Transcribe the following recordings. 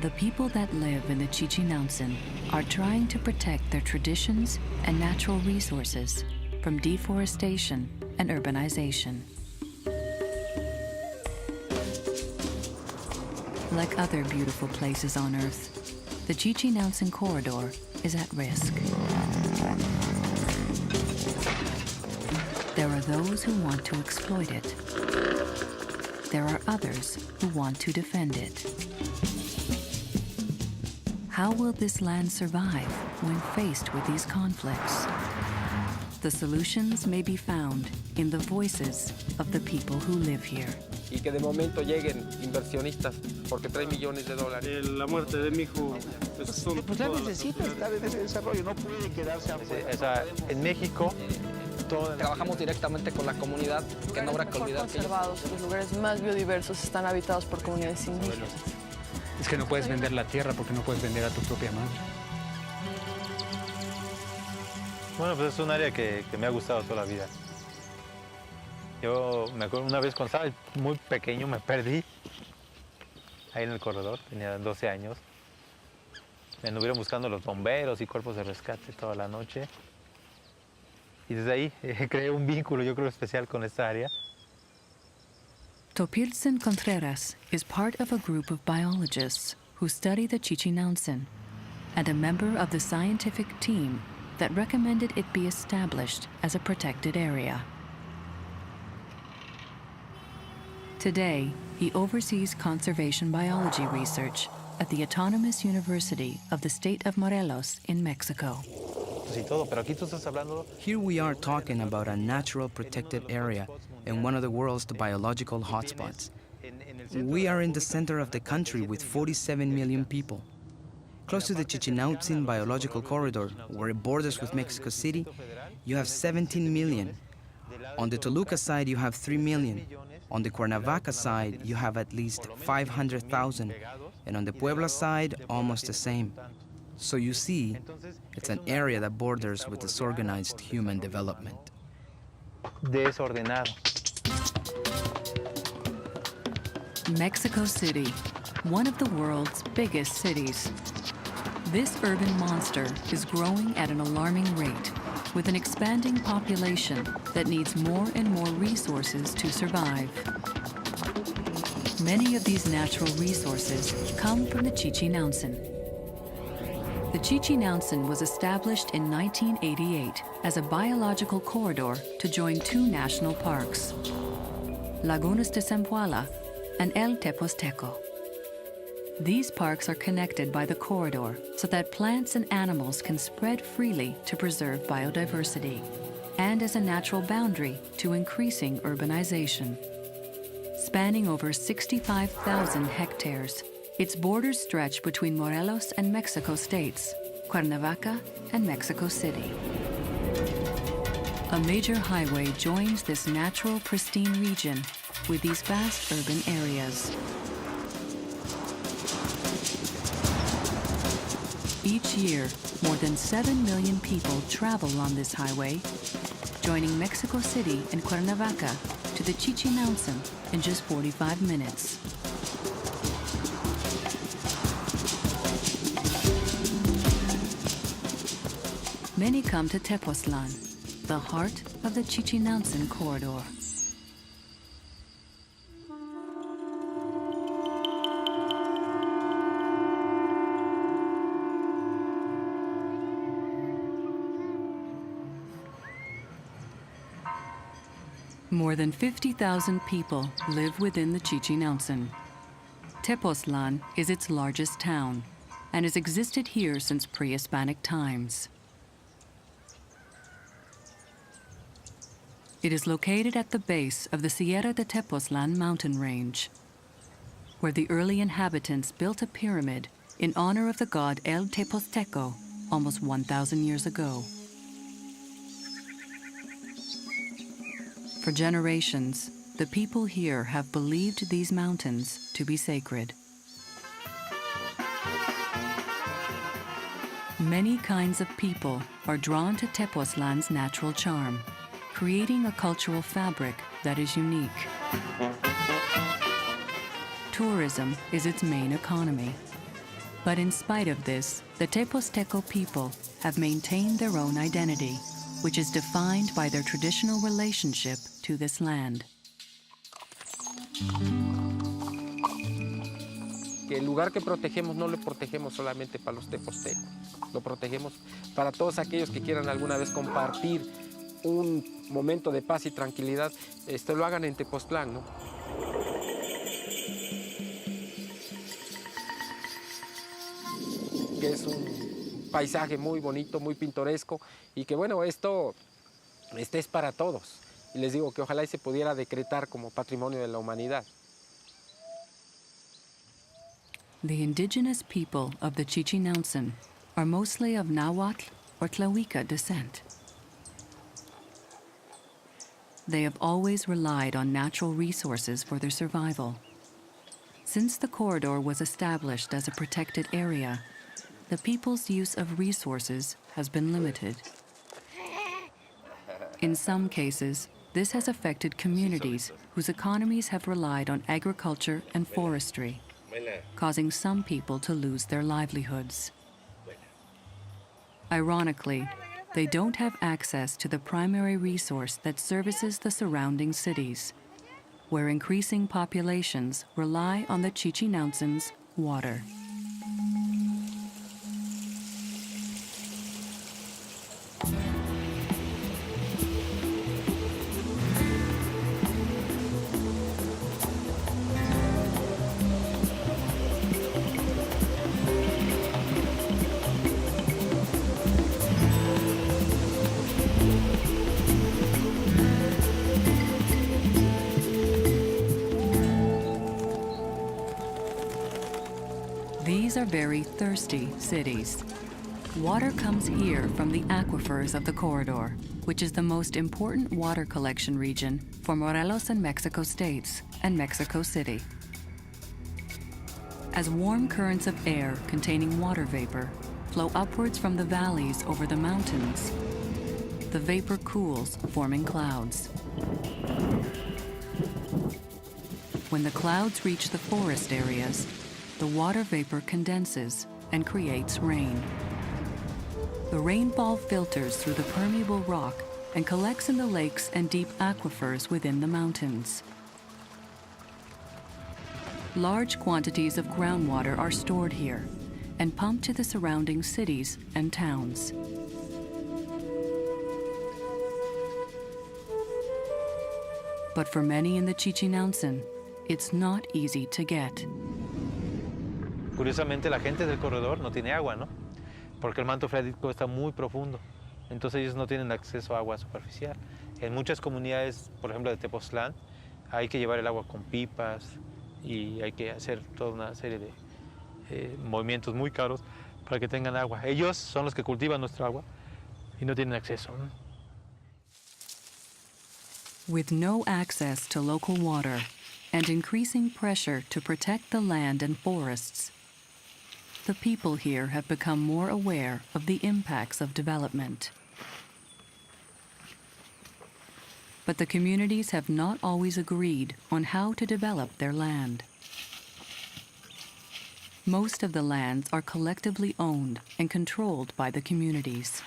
The people that live in the Chichinautzin are trying to protect their traditions and natural resources from deforestation and urbanization. Like other beautiful places on Earth, the Chichinautzin corridor is at risk. There are those who want to exploit it. There are others who want to defend it. How will this land survive when faced with these conflicts? The solutions may be found in the voices of the people who live here. Y que de momento lleguen inversionistas porque $3 millones. La muerte de mi hijo pues la necesita estar en ese desarrollo, no puede quedarse afuera. O sea, en México trabajamos directamente con la comunidad, que no habrá que olvidar que los lugares más biodiversos están habitados por comunidades indígenas. Es que no puedes vender la tierra porque no puedes vender a tu propia madre. Bueno, pues es un área que me ha gustado toda la vida. Yo me acuerdo una vez cuando estaba muy pequeño me perdí ahí en el corredor, tenía 12 años. Me anduvieron buscando los bomberos y cuerpos de rescate toda la noche. Y desde ahí creé un vínculo, yo creo, especial con esta área. Topiltizin Contreras is part of a group of biologists who study the Chichinautzin and a member of the scientific team that recommended it be established as a protected area. Today, he oversees conservation biology research at the Autonomous University of the state of Morelos in Mexico. Here we are talking about a natural protected area in one of the world's biological hotspots. We are in the center of the country with 47 million people. Close to the Chichinautzin biological corridor, where it borders with Mexico City, you have 17 million. On the Toluca side, you have 3 million. On the Cuernavaca side, you have at least 500,000. And on the Puebla side, almost the same. So you see, it's an area that borders with disorganized human development. Desordenado. Mexico City, one of the world's biggest cities. This urban monster is growing at an alarming rate, with an expanding population that needs more and more resources to survive. Many of these natural resources come from the Chichinautzin. The Chichinautzin was established in 1988 as a biological corridor to join two national parks, Lagunas de Zempoala and El Tepotzlan. These parks are connected by the corridor so that plants and animals can spread freely to preserve biodiversity, and as a natural boundary to increasing urbanization. Spanning over 65,000 hectares, its borders stretch between Morelos and Mexico states, Cuernavaca and Mexico City. A major highway joins this natural, pristine region with these vast urban areas. Each year, more than 7 million people travel on this highway, joining Mexico City and Cuernavaca to the Chichinautzin in just 45 minutes. Many come to Tepotzlan, the heart of the Chichinautzin corridor. More than 50,000 people live within the Chichinautzin. Tepotzlan is its largest town and has existed here since pre-Hispanic times. It is located at the base of the Sierra de Tepotzlan mountain range, where the early inhabitants built a pyramid in honor of the god El Tepotzteco almost 1,000 years ago. For generations, the people here have believed these mountains to be sacred. Many kinds of people are drawn to Tepotzlan's natural charm, creating a cultural fabric that is unique. Tourism is its main economy. But in spite of this, the Tepozteco people have maintained their own identity, which is defined by their traditional relationship to this land. Que el lugar que protegemos no lo protegemos solamente para los tepoztecos, lo protegemos para todos aquellos que quieran alguna vez compartir un momento de paz y tranquilidad, lo hagan en Tepotzlan, ¿no? Que es un paisaje muy bonito, muy pintoresco y que bueno, esto es para todos. Y les digo que ojalá y se pudiera decretar como patrimonio de la humanidad. The indigenous people of the Chichinautzin are mostly of Nahuatl or Tlahuica descent. They have always relied on natural resources for their survival. Since the corridor was established as a protected area, the people's use of resources has been limited. In some cases, this has affected communities whose economies have relied on agriculture and forestry, causing some people to lose their livelihoods. Ironically, they don't have access to the primary resource that services the surrounding cities, where increasing populations rely on the Chichinautzins' water. These are very thirsty cities. Water comes here from the aquifers of the corridor, which is the most important water collection region for Morelos and Mexico states and Mexico City. As warm currents of air containing water vapor flow upwards from the valleys over the mountains, the vapor cools, forming clouds. When the clouds reach the forest areas, the water vapor condenses and creates rain. The rainfall filters through the permeable rock and collects in the lakes and deep aquifers within the mountains. Large quantities of groundwater are stored here and pumped to the surrounding cities and towns. But for many in the Chichinautzin, it's not easy to get. Curiosamente, la gente del corredor no tiene agua, ¿no? Porque el manto freático está muy profundo. Entonces ellos no tienen acceso a agua superficial. En muchas comunidades, por ejemplo de Tepotzlan, hay que llevar el agua con pipas y hay que hacer toda una serie de movimientos muy caros para que tengan agua. Ellos son los que cultivan nuestra agua y no tienen acceso, ¿no? With no access to local water and increasing pressure to protect the land and forests, the people here have become more aware of the impacts of development. But the communities have not always agreed on how to develop their land. Most of the lands are collectively owned and controlled by the communities.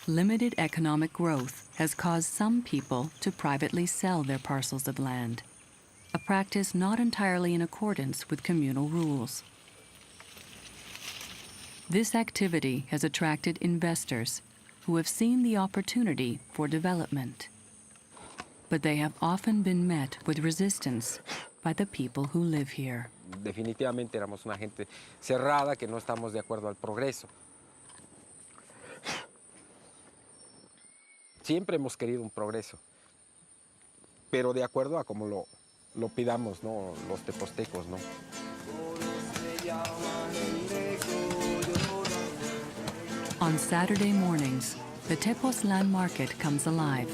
Limited economic growth has caused some people to privately sell their parcels of land, a practice not entirely in accordance with communal rules. This activity has attracted investors who have seen the opportunity for development. But they have often been met with resistance by the people who live here. Definitivamente éramos una gente cerrada que no estamos de acuerdo al progreso. Siempre hemos querido un progreso, pero de acuerdo a como lo pidamos, ¿no? Los tepoztecos, ¿no? On Saturday mornings, the Tepotzlan market comes alive,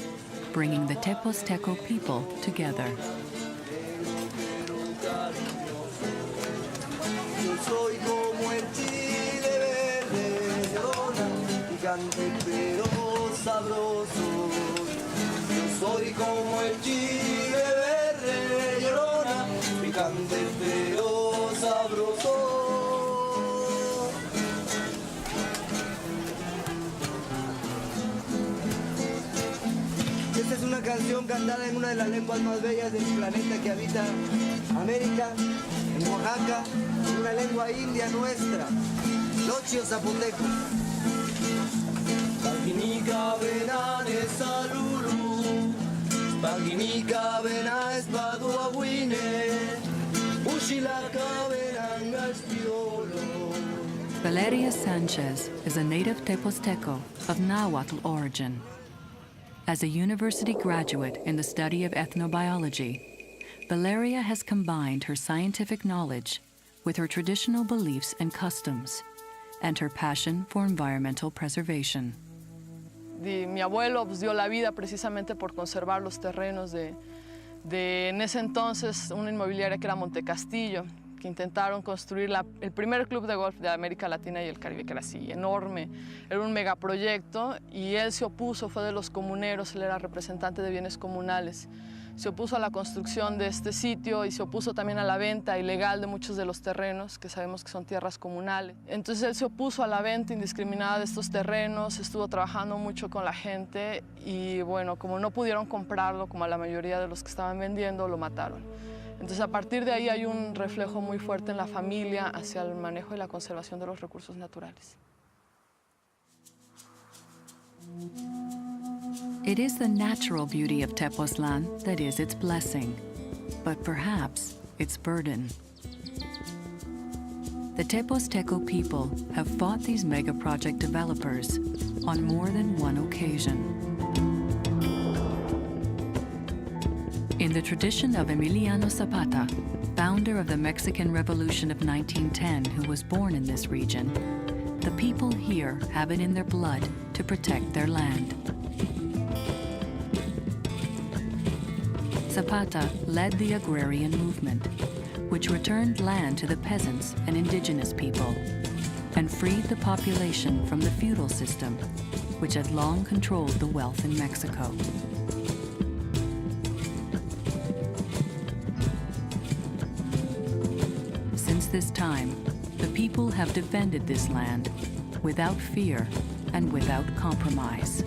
bringing the Tepozteco people together. Soy como el chile verde llorona, picante pero sabroso. canción cantada en una de las lenguas más bellas del planeta que habita América, en Oaxaca, una lengua india nuestra, Lochio Zapoteco. Paginica vena de saluru, paginica vena espaduaguine, ushilaka venanga espiolo. Valeria Sanchez is a native Tepozteco of Nahuatl origin. As a university graduate in the study of ethnobiology, Valeria has combined her scientific knowledge with her traditional beliefs and customs and her passion for environmental preservation. Mi abuelo pues, dio la vida precisamente por conservar los terrenos de en ese entonces una inmobiliaria que era Montecastillo, que intentaron construir el primer club de golf de América Latina y el Caribe, que era así, enorme. Era un megaproyecto y él se opuso, fue de los comuneros, él era representante de bienes comunales. Se opuso a la construcción de este sitio y se opuso también a la venta ilegal de muchos de los terrenos, que sabemos que son tierras comunales. Entonces él se opuso a la venta indiscriminada de estos terrenos, estuvo trabajando mucho con la gente y bueno, como no pudieron comprarlo, como a la mayoría de los que estaban vendiendo, lo mataron. Entonces a partir de ahí hay un reflejo muy fuerte en la familia hacia el manejo y la conservación de los recursos naturales. It is the natural beauty of Tepotzlan that is its blessing, but perhaps its burden. The Tepozteco people have fought these mega-project developers on more than one occasion. In the tradition of Emiliano Zapata, founder of the Mexican Revolution of 1910, who was born in this region, the people here have it in their blood to protect their land. Zapata led the agrarian movement, which returned land to the peasants and indigenous people, and freed the population from the feudal system, which had long controlled the wealth in Mexico. Since this time, the people have defended this land without fear and without compromise.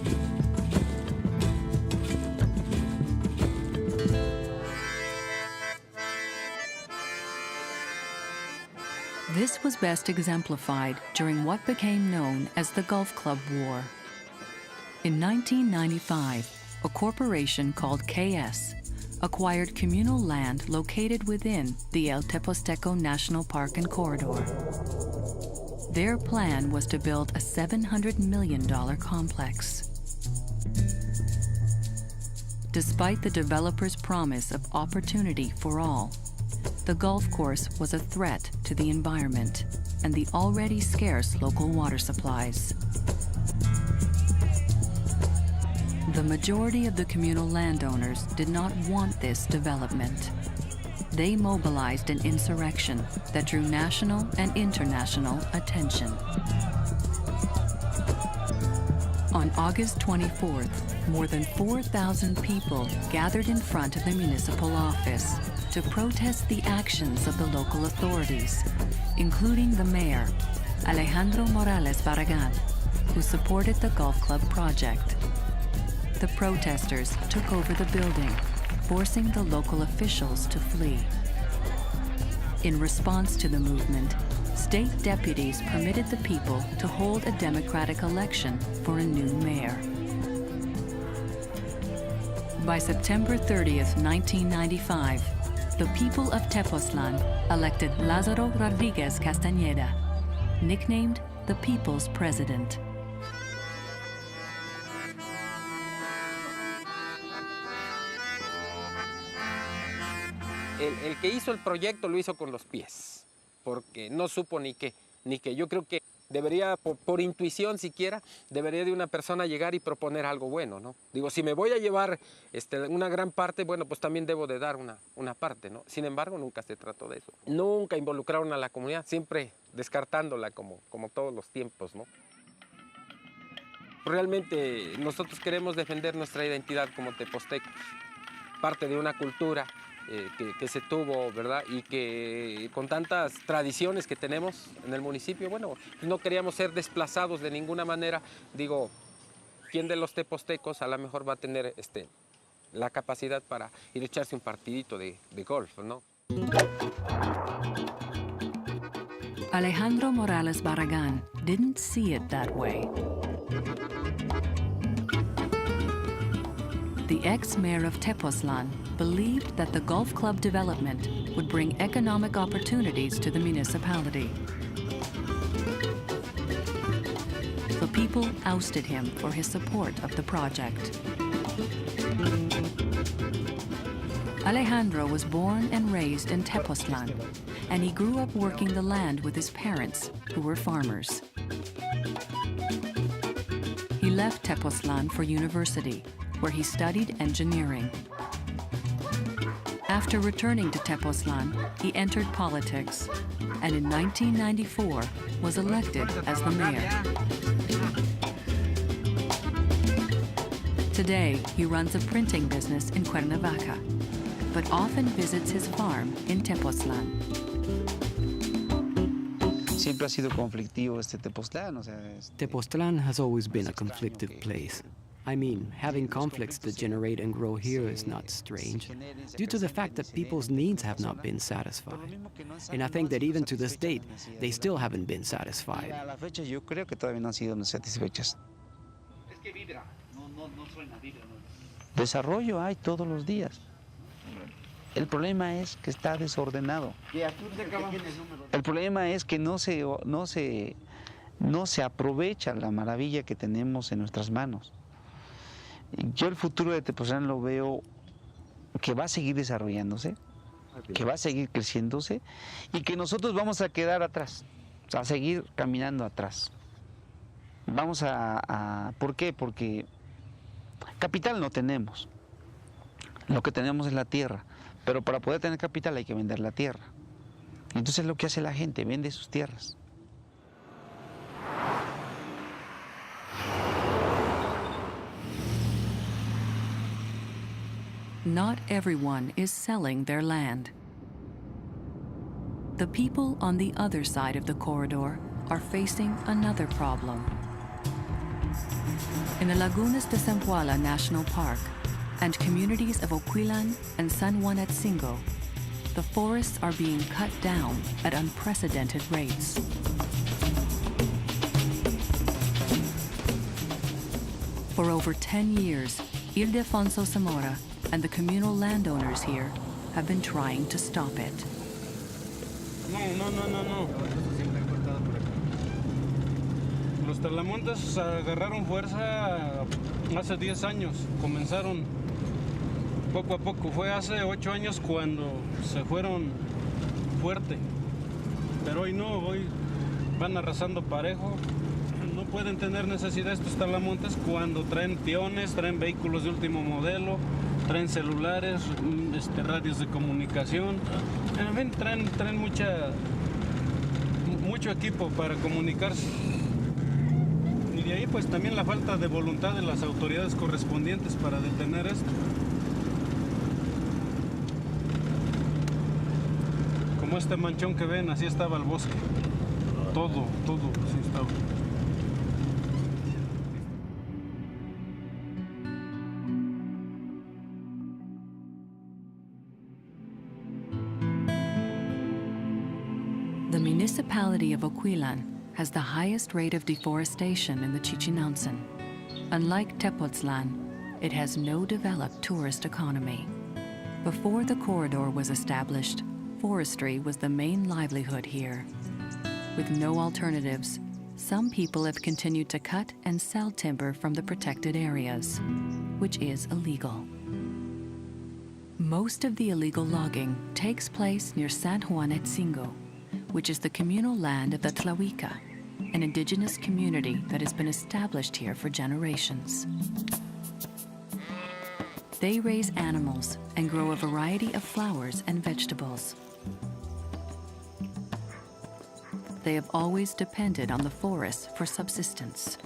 This was best exemplified during what became known as the Gulf Club War. In 1995, a corporation called KS acquired communal land located within the El Tepozteco National Park and Corridor. Their plan was to build a $700 million complex. Despite the developer's promise of opportunity for all, the golf course was a threat to the environment and the already scarce local water supplies. The majority of the communal landowners did not want this development. They mobilized an insurrection that drew national and international attention. On August 24th, more than 4,000 people gathered in front of the municipal office to protest the actions of the local authorities, including the mayor, Alejandro Morales Barragan, who supported the golf club project. The protesters took over the building, forcing the local officials to flee. In response to the movement, state deputies permitted the people to hold a democratic election for a new mayor. By September 30th, 1995, the people of Tepotzlan elected Lázaro Rodríguez Castañeda, nicknamed the People's President. El que hizo el proyecto lo hizo con los pies, porque no supo ni qué. Yo creo que debería, por intuición siquiera, debería de una persona llegar y proponer algo bueno, ¿no? Digo, si me voy a llevar una gran parte, bueno, pues también debo de dar una parte, ¿no? Sin embargo, nunca se trató de eso. Nunca involucraron a la comunidad, siempre descartándola como todos los tiempos, ¿no? Realmente nosotros queremos defender nuestra identidad como tepoztecos, parte de una cultura que se tuvo, ¿verdad? Y que con tantas tradiciones que tenemos en el municipio, bueno, no queríamos ser desplazados de ninguna manera. Digo, ¿quién de los tepoztecos a lo mejor va a tener la capacidad para ir a echarse un partidito de golf, ¿no? Alejandro Morales Barragán didn't see it that way. The ex-mayor of Tepotzlan believed that the golf club development would bring economic opportunities to the municipality. The people ousted him for his support of the project. Alejandro was born and raised in Tepotzlan, and he grew up working the land with his parents, who were farmers. He left Tepotzlan for university, where he studied engineering. After returning to Tepotzlan, he entered politics, and in 1994 was elected as the mayor. Today, he runs a printing business in Cuernavaca, but often visits his farm in Tepotzlan. Siempre ha sido conflictivo Tepoztlán, o sea, Tepoztlán has always been a conflicted place. I mean, having conflicts that generate and grow here is not strange, due to the fact that people's needs have not been satisfied. And I think that even to this date, they still haven't been satisfied. a la fecha yo creo que todavía no han sido satisfechas. Desarrollo hay todos los días. El problema es que está desordenado. El problema es que no se aprovecha la maravilla que tenemos en nuestras manos. Yo el futuro de Tepotztlán lo veo que va a seguir desarrollándose, que va a seguir creciéndose y que nosotros vamos a quedar atrás, a seguir caminando atrás. Vamos ¿por qué? Porque capital no tenemos. Lo que tenemos es la tierra, pero para poder tener capital hay que vender la tierra. Entonces lo que hace la gente, vende sus tierras. Not everyone is selling their land. The people on the other side of the corridor are facing another problem. In the Lagunas de Zempoala National Park and communities of Oquilan and San Juanetzingo, the forests are being cut down at unprecedented rates. For over 10 years, Ildefonso Zamora and the communal landowners here have been trying to stop it. No. Los talamontes agarraron fuerza hace 10 años. Comenzaron poco a poco. Fue hace 8 años cuando se fueron fuerte. Pero hoy no, hoy van arrasando parejo. No pueden tener necesidad estos talamontes cuando traen peones, traen vehículos de último modelo, traen celulares, radios de comunicación, en fin, traen mucho equipo para comunicarse. Y de ahí pues también la falta de voluntad de las autoridades correspondientes para detener esto. Como este manchón que ven, así estaba el bosque. Todo así estaba. The municipality of Oquilan has the highest rate of deforestation in the Chichinautzin. Unlike Tepotzlan, it has no developed tourist economy. Before the corridor was established, forestry was the main livelihood here. With no alternatives, some people have continued to cut and sell timber from the protected areas, which is illegal. Most of the illegal logging takes place near San Juanetzingo, which is the communal land of the Tlahuica, an indigenous community that has been established here for generations. They raise animals and grow a variety of flowers and vegetables. They have always depended on the forests for subsistence.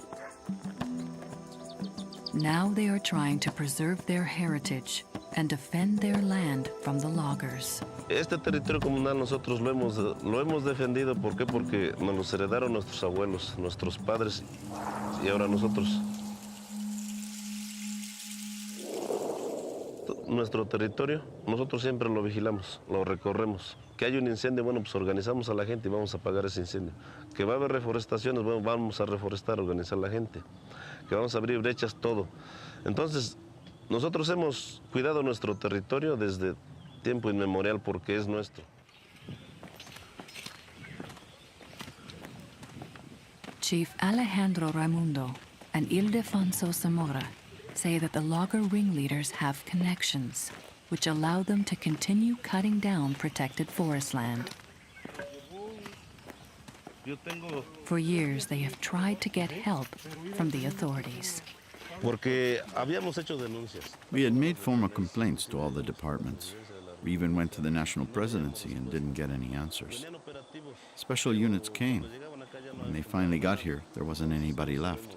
Now they are trying to preserve their heritage and defend their land from the loggers. Este territorio comunal nosotros lo hemos defendido. ¿Por qué? Porque nos los heredaron nuestros abuelos, nuestros padres y ahora nosotros. nuestro territorio, nosotros siempre lo vigilamos, lo recorremos. Que hay un incendio, bueno, pues organizamos a la gente y vamos a apagar ese incendio. Que va a haber reforestaciones, bueno, vamos a reforestar, organizar a la gente. Que vamos a abrir brechas, todo. Entonces, nosotros hemos cuidado nuestro territorio desde tiempo inmemorial porque es nuestro. Chief Alejandro Raimundo and Ildefonso Zamora say that the logger ringleaders have connections, which allow them to continue cutting down protected forest land. For years, they have tried to get help from the authorities. Porque habíamos hecho denuncias. We had made formal complaints to all the departments. We even went to the national presidency and didn't get any answers. Special units came. When they finally got here, there wasn't anybody left.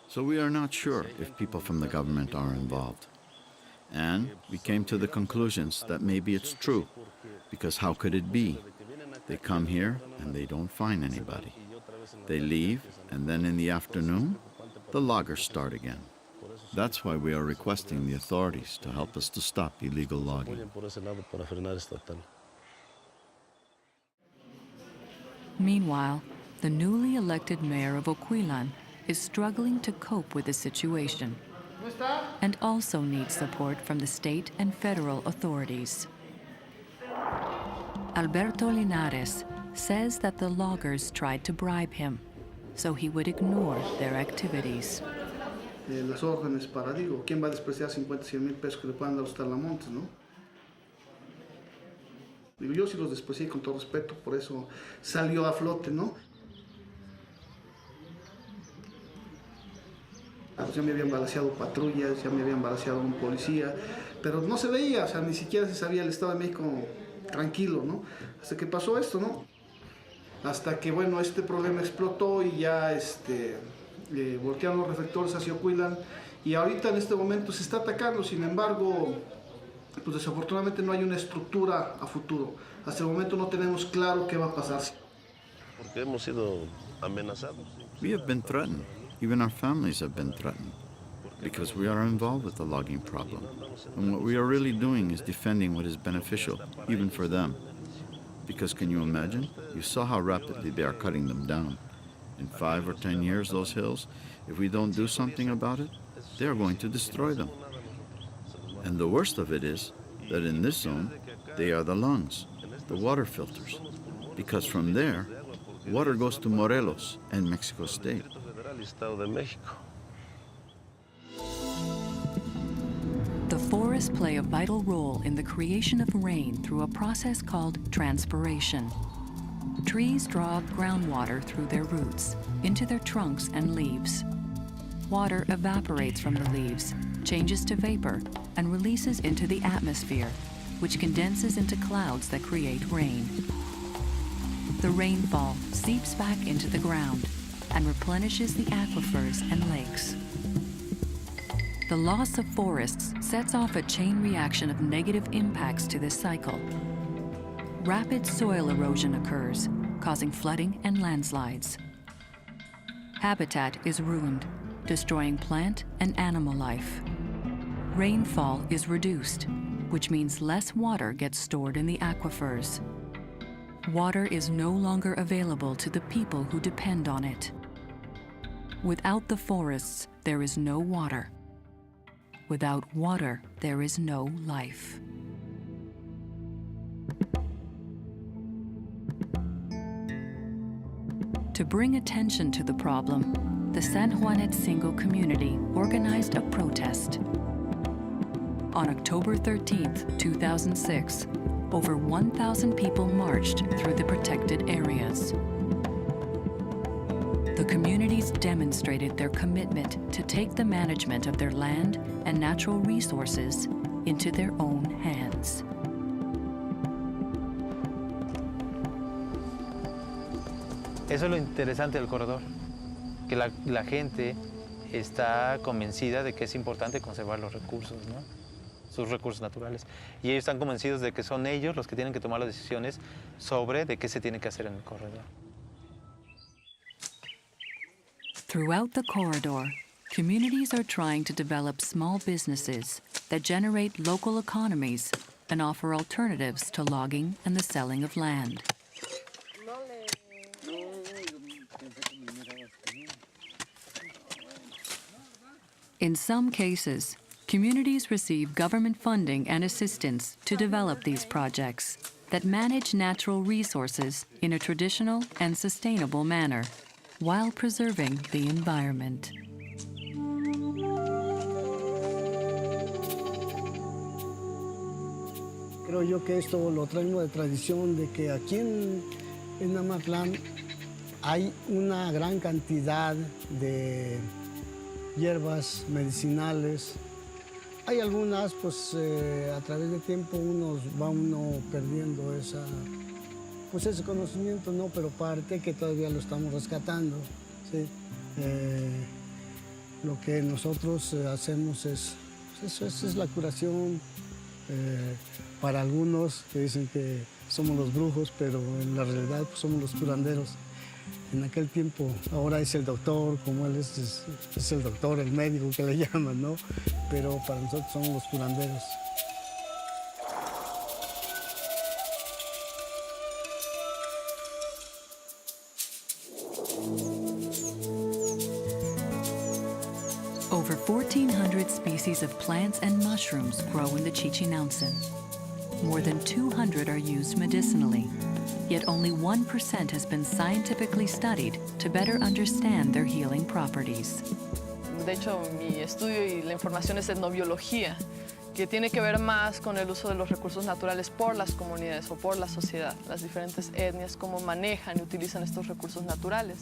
So we are not sure if people from the government are involved. And we came to the conclusions that maybe it's true, because how could it be? They come here and they don't find anybody. They leave, and then in the afternoon, the loggers start again. That's why we are requesting the authorities to help us to stop illegal logging. Meanwhile, the newly elected mayor of Oquilan is struggling to cope with the situation and also needs support from the state and federal authorities. Alberto Linares says that the loggers tried to bribe him, so he would ignore their activities. Las órdenes para, digo, ¿quién va a despreciar 50, 100 mil pesos que le puedan dar a los talamontes, no? Digo, yo sí los desprecié con todo respeto, por eso salió a flote, ¿no? Ya me habían balaceado patrullas, ya me habían balaceado un policía, pero no se veía, o sea, ni siquiera se sabía el Estado de México tranquilo, ¿no? Hasta que pasó esto, ¿no? Hasta que, bueno, este problema explotó y ya, voltearon los reflectores hacia Oquilan y ahorita en este momento se está atacando, sin embargo, pues desafortunadamente no hay una estructura a futuro. Hasta el momento no tenemos claro qué va a pasar. Porque hemos sido amenazados. We have been threatened. Even our families have been threatened because we are involved with the logging problem. And what we are really doing is defending what is beneficial, even for them. Because can you imagine? You saw how rapidly they are cutting them down. In 5 or 10 years, those hills, if we don't do something about it, they are going to destroy them. And the worst of it is that in this zone, they are the lungs, the water filters. Because from there, water goes to Morelos and Mexico State. The forests play a vital role in the creation of rain through a process called transpiration. Trees draw up groundwater through their roots, into their trunks and leaves. Water evaporates from the leaves, changes to vapor, and releases into the atmosphere, which condenses into clouds that create rain. The rainfall seeps back into the ground and replenishes the aquifers and lakes. The loss of forests sets off a chain reaction of negative impacts to this cycle. Rapid soil erosion occurs, causing flooding and landslides. Habitat is ruined, destroying plant and animal life. Rainfall is reduced, which means less water gets stored in the aquifers. Water is no longer available to the people who depend on it. Without the forests, there is no water. Without water, there is no life. To bring attention to the problem, the San Juanetzingo community organized a protest. On October 13, 2006, over 1,000 people marched through the protected areas. The communities demonstrated their commitment to take the management of their land and natural resources into their own hands. Eso es lo interesante del corredor, que la gente está convencida de que es importante conservar los recursos, ¿no? Sus recursos naturales. Y ellos están convencidos de que son ellos los que tienen que tomar las decisiones sobre de qué se tiene que hacer en el corredor. Throughout the corridor, communities are trying to develop small businesses, that generate local economies and offer alternatives to logging and the selling of land. In some cases, communities receive government funding and assistance to develop these projects that manage natural resources in a traditional and sustainable manner while preserving the environment. Creo yo que esto lo traigo de tradición, de que aquí en Amatlán hay una gran cantidad de hierbas medicinales. Hay algunas, pues a través del tiempo va uno perdiendo ese conocimiento, ¿no? Pero parte que todavía lo estamos rescatando, ¿sí? Lo que nosotros hacemos es la curación. Para algunos que dicen que somos los brujos, pero en la realidad pues, somos los curanderos. En aquel tiempo, ahora es el doctor, como él es el doctor, el médico que le llaman, ¿no? Pero para nosotros somos los curanderos. Over 1,400 species of plants and mushrooms grow in the Chichinautzin. More than 200 are used medicinally, yet only 1% has been scientifically studied to better understand their healing properties. De hecho, mi estudio y la información es etnobiología, que tiene que ver más con el uso de los recursos naturales por las comunidades o por la sociedad, las diferentes etnias, cómo manejan y utilizan estos recursos naturales.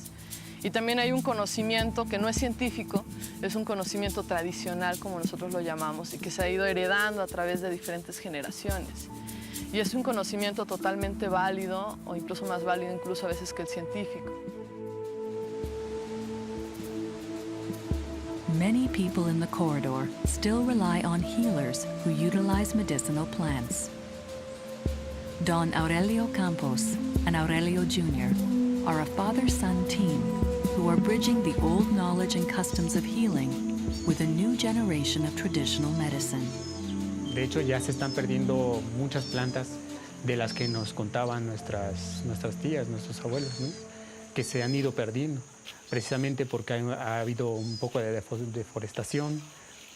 Y también hay un conocimiento que no es científico, es un conocimiento tradicional, como nosotros lo llamamos, y que se ha ido heredando a través de diferentes generaciones. Y es un conocimiento totalmente válido, o incluso más válido incluso a veces que el científico. Many people in the corridor still rely on healers who utilize medicinal plants. Don Aurelio Campos and Aurelio Jr. are a father-son team who are bridging the old knowledge and customs of healing with a new generation of traditional medicine. De hecho, ya se están perdiendo muchas plantas de las que nos contaban nuestras tías, nuestros abuelos, ¿no? Que se han ido perdiendo, precisamente porque ha habido un poco de deforestación,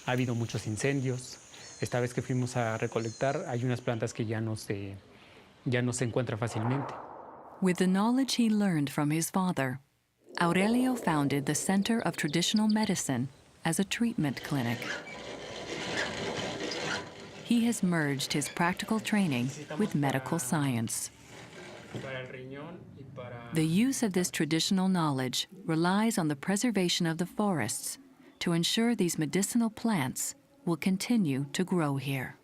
ha habido muchos incendios. Esta vez que fuimos a recolectar, hay unas plantas que ya no se encuentran fácilmente. With the knowledge he learned from his father, Aurelio founded the Center of Traditional Medicine as a treatment clinic. He has merged his practical training with medical science. The use of this traditional knowledge relies on the preservation of the forests to ensure these medicinal plants will continue to grow here.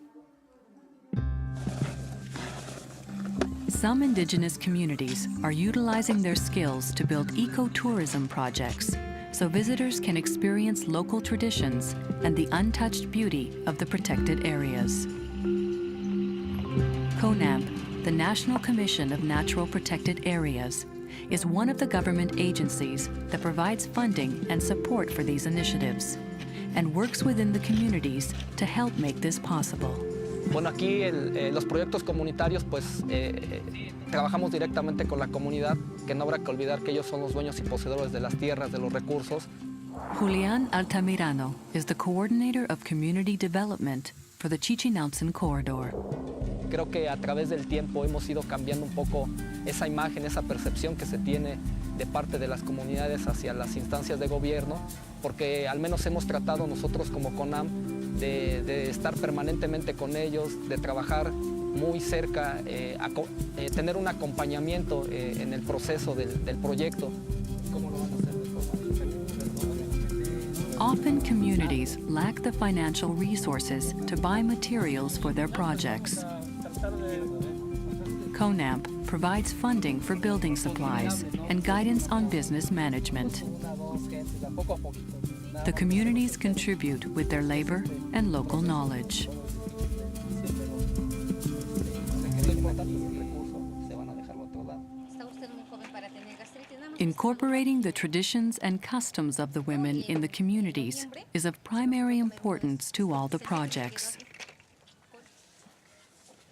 Some indigenous communities are utilizing their skills to build ecotourism projects so visitors can experience local traditions and the untouched beauty of the protected areas. CONAMP, the National Commission of Natural Protected Areas, is one of the government agencies that provides funding and support for these initiatives and works within the communities to help make this possible. Bueno, aquí los proyectos comunitarios, pues trabajamos directamente con la comunidad, que no habrá que olvidar que ellos son los dueños y poseedores de las tierras, de los recursos. Julián Altamirano is the coordinator of community development for the Chichinautzin corridor. Creo que a través del tiempo hemos ido cambiando un poco esa imagen, esa percepción que se tiene de parte de las comunidades hacia las instancias de gobierno, porque al menos hemos tratado nosotros como CONAM de estar permanentemente con ellos, de trabajar muy cerca, tener un acompañamiento en el proceso del proyecto. Often communities lack the financial resources to buy materials for their projects. CONAMP provides funding for building supplies and guidance on business management. The communities contribute with their labor and local knowledge. Incorporating the traditions and customs of the women in the communities is of primary importance to all the projects.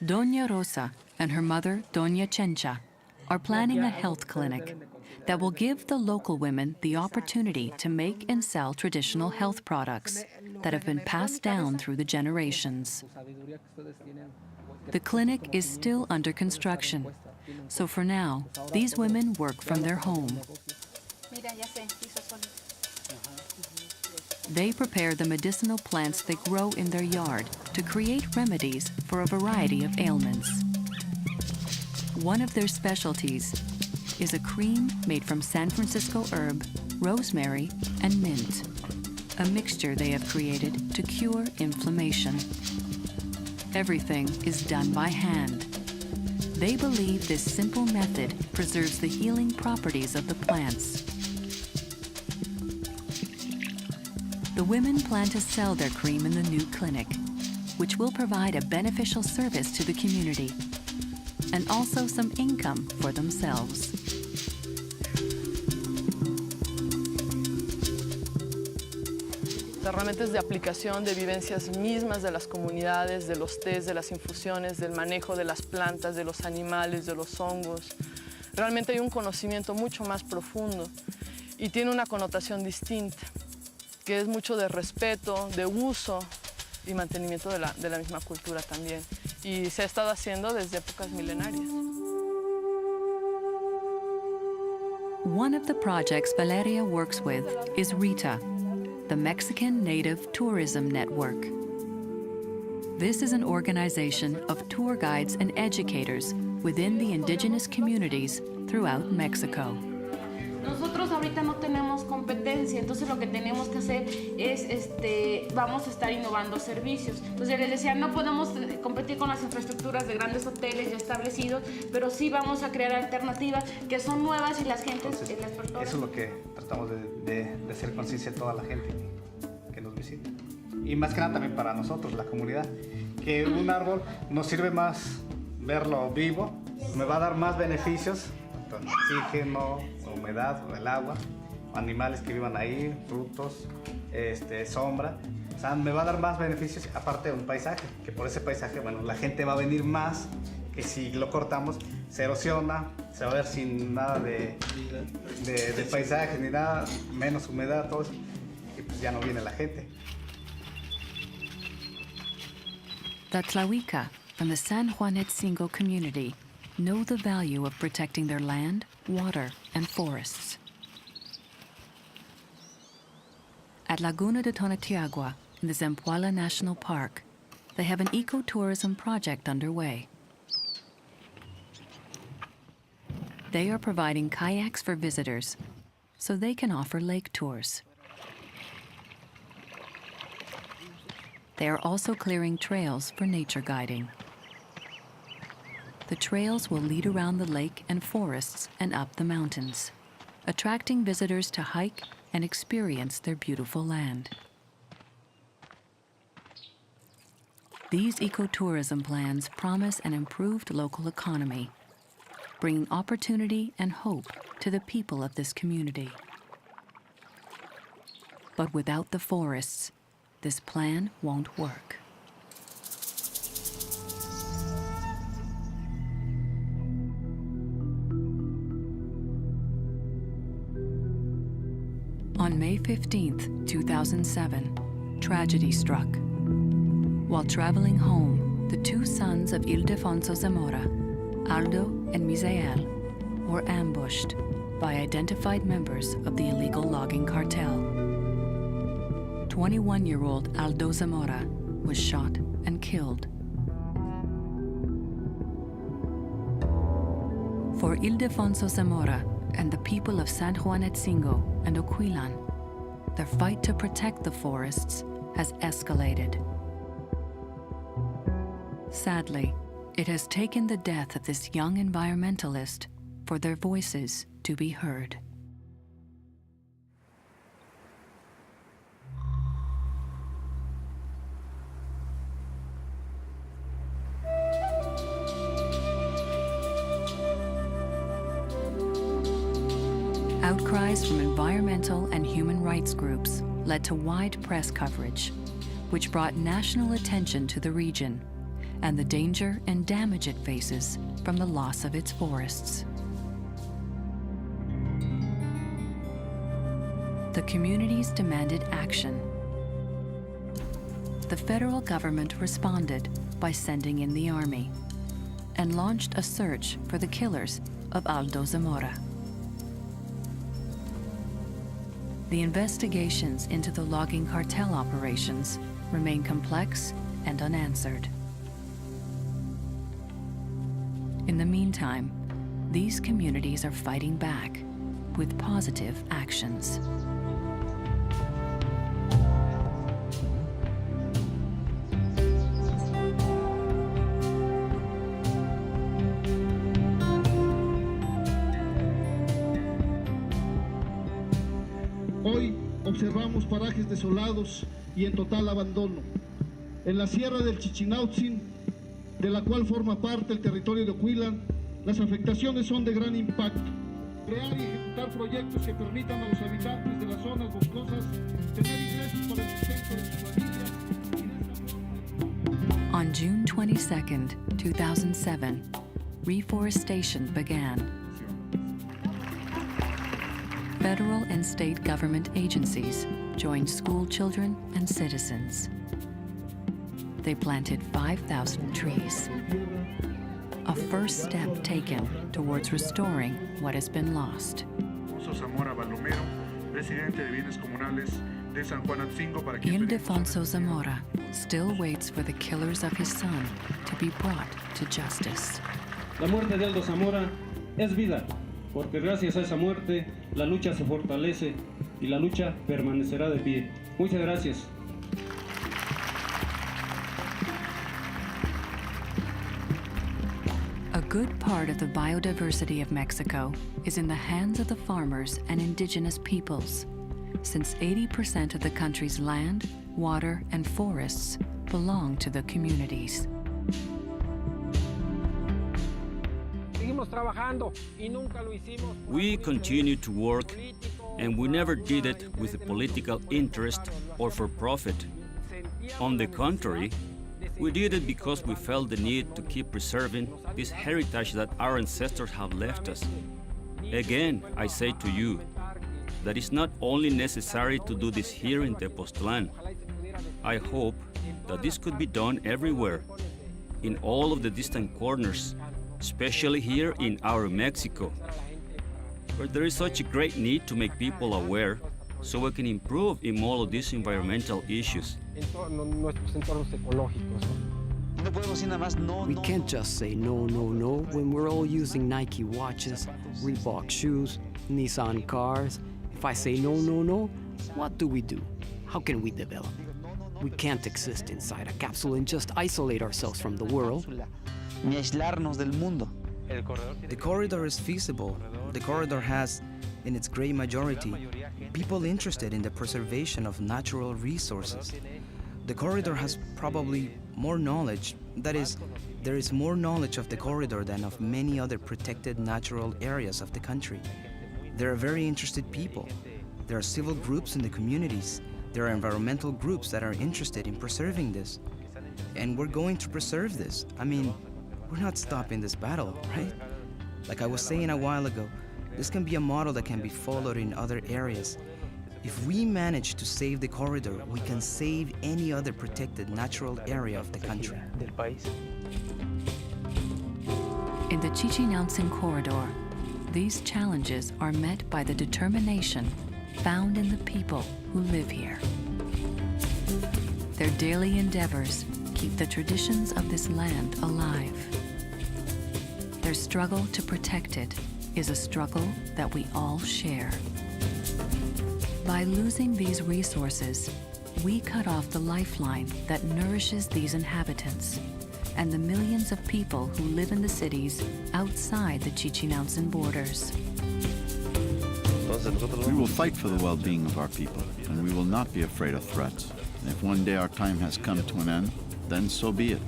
Doña Rosa and her mother, Doña Chencha, are planning a health clinic that will give the local women the opportunity to make and sell traditional health products that have been passed down through the generations. The clinic is still under construction, so for now, these women work from their home. They prepare the medicinal plants they grow in their yard to create remedies for a variety of ailments. One of their specialties is a cream made from San Francisco herb, rosemary, and mint, a mixture they have created to cure inflammation. Everything is done by hand. They believe this simple method preserves the healing properties of the plants. The women plan to sell their cream in the new clinic, which will provide a beneficial service to the community and also some income for themselves. Realmente es de aplicación de vivencias mismas de las comunidades, de los tés, de las infusiones, del manejo de las plantas, de los animales, de los hongos. Realmente hay un conocimiento mucho más profundo y tiene una connotación distinta, que es mucho de respeto, de uso y mantenimiento de la misma cultura también. Y se ha estado haciendo desde épocas milenarias. One of the projects Valeria works with is RITA, the Mexican Native Tourism Network. This is an organization of tour guides and educators within the indigenous communities throughout Mexico. Nosotros ahorita no tenemos competencia, entonces lo que tenemos que hacer es, vamos a estar innovando servicios. Entonces les decía, no podemos competir con las infraestructuras de grandes hoteles ya establecidos, pero sí vamos a crear alternativas que son nuevas y las gentes, las personas... Eso es lo que tratamos de hacer conciencia a toda la gente que nos visita. Y más que nada también para nosotros, la comunidad, que un árbol nos sirve más verlo vivo, me va a dar más beneficios, tanto en oxígeno, humedad, el agua, animales que vivan ahí, frutos, sombra. O sea, me va a dar más beneficios aparte de un paisaje, que por ese paisaje, bueno, la gente va a venir más, que si lo cortamos se erosiona, se va a ver sin nada de paisaje ni nada, menos humedad, todo eso, y pues ya no viene la gente. The Tlahuica from the San Juanetzingo community know the value of protecting their land, water, and forests. At Laguna de Tonatiagua, in the Zempoala National Park, they have an ecotourism project underway. They are providing kayaks for visitors so they can offer lake tours. They are also clearing trails for nature guiding. The trails will lead around the lake and forests and up the mountains, attracting visitors to hike and experience their beautiful land. These ecotourism plans promise an improved local economy, bringing opportunity and hope to the people of this community. But without the forests, this plan won't work. On May 15, 2007, tragedy struck. While traveling home, the two sons of Ildefonso Zamora, Aldo and Misael, were ambushed by identified members of the illegal logging cartel. 21-year-old Aldo Zamora was shot and killed. For Ildefonso Zamora and the people of San Juanetzingo and Oquilan, their fight to protect the forests has escalated. Sadly, it has taken the death of this young environmentalist for their voices to be heard. Outcries from environmental and human rights groups led to wide press coverage, which brought national attention to the region and the danger and damage it faces from the loss of its forests. The communities demanded action. The federal government responded by sending in the army and launched a search for the killers of Aldo Zamora. The investigations into the logging cartel operations remain complex and unanswered. In the meantime, these communities are fighting back with positive actions. Hoy observamos parajes desolados y en total abandono. En la sierra del Chichinautzin, de la cual forma parte el territorio de Oquilan, las afectaciones son de gran impacto. Crear y ejecutar proyectos que permitan a los habitantes de las zonas boscosas tener ingresos para el sustento de sus familias. On June 22, 2007, reforestation began. Federal and state government agencies joined school children and citizens. They planted 5,000 trees, a first step taken towards restoring what has been lost. Ildefonso Zamora still waits for the killers of his son to be brought to justice. La muerte de Aldo Zamora es vida, porque gracias a esa muerte la lucha se fortalece y la lucha permanecerá de pie. Muchas gracias. A good part of the biodiversity of Mexico is in the hands of the farmers and indigenous peoples, since 80% of the country's land, water, and forests belong to the communities. We continue to work, and we never did it with a political interest or for profit. On the contrary, we did it because we felt the need to keep preserving this heritage that our ancestors have left us. Again, I say to you that it's not only necessary to do this here in Tepotzlan. I hope that this could be done everywhere, in all of the distant corners, especially here in our Mexico, where there is such a great need to make people aware so we can improve in all of these environmental issues. We can't just say no, no, no when we're all using Nike watches, Reebok shoes, Nissan cars. If I say no, no, no, what do? How can we develop? We can't exist inside a capsule and just isolate ourselves from the world. Ni aislarnos del mundo. The corridor is feasible. The corridor has, in its great majority, people interested in the preservation of natural resources. The corridor has probably more knowledge. That is, there is more knowledge of the corridor than of many other protected natural areas of the country. There are very interested people. There are civil groups in the communities. There are environmental groups that are interested in preserving this. And we're going to preserve this. I mean, we're not stopping this battle, right? Like I was saying a while ago, this can be a model that can be followed in other areas. If we manage to save the corridor, we can save any other protected natural area of the country. In the Chichinautzin corridor, these challenges are met by the determination found in the people who live here. Their daily endeavors keep the traditions of this land alive. Their struggle to protect it is a struggle that we all share. By losing these resources, we cut off the lifeline that nourishes these inhabitants and the millions of people who live in the cities outside the Chichinautzin borders. We will fight for the well-being of our people, and we will not be afraid of threats. And if one day our time has come to an end, then so be it.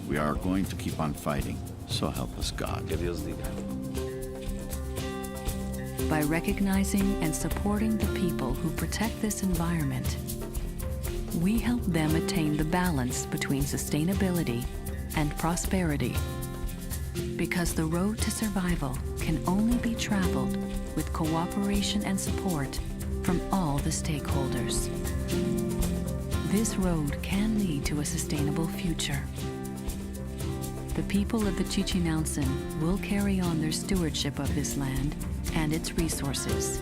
We are going to keep on fighting. So help us God. by recognizing and supporting the people who protect this environment, we help them attain the balance between sustainability and prosperity. Because the road to survival can only be traveled with cooperation and support from all the stakeholders. This road can lead to a sustainable future. The people of the Chichinautzin will carry on their stewardship of this land and its resources.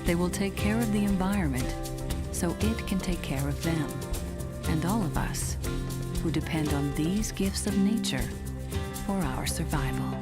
They will take care of the environment so it can take care of them and all of us who depend on these gifts of nature for our survival.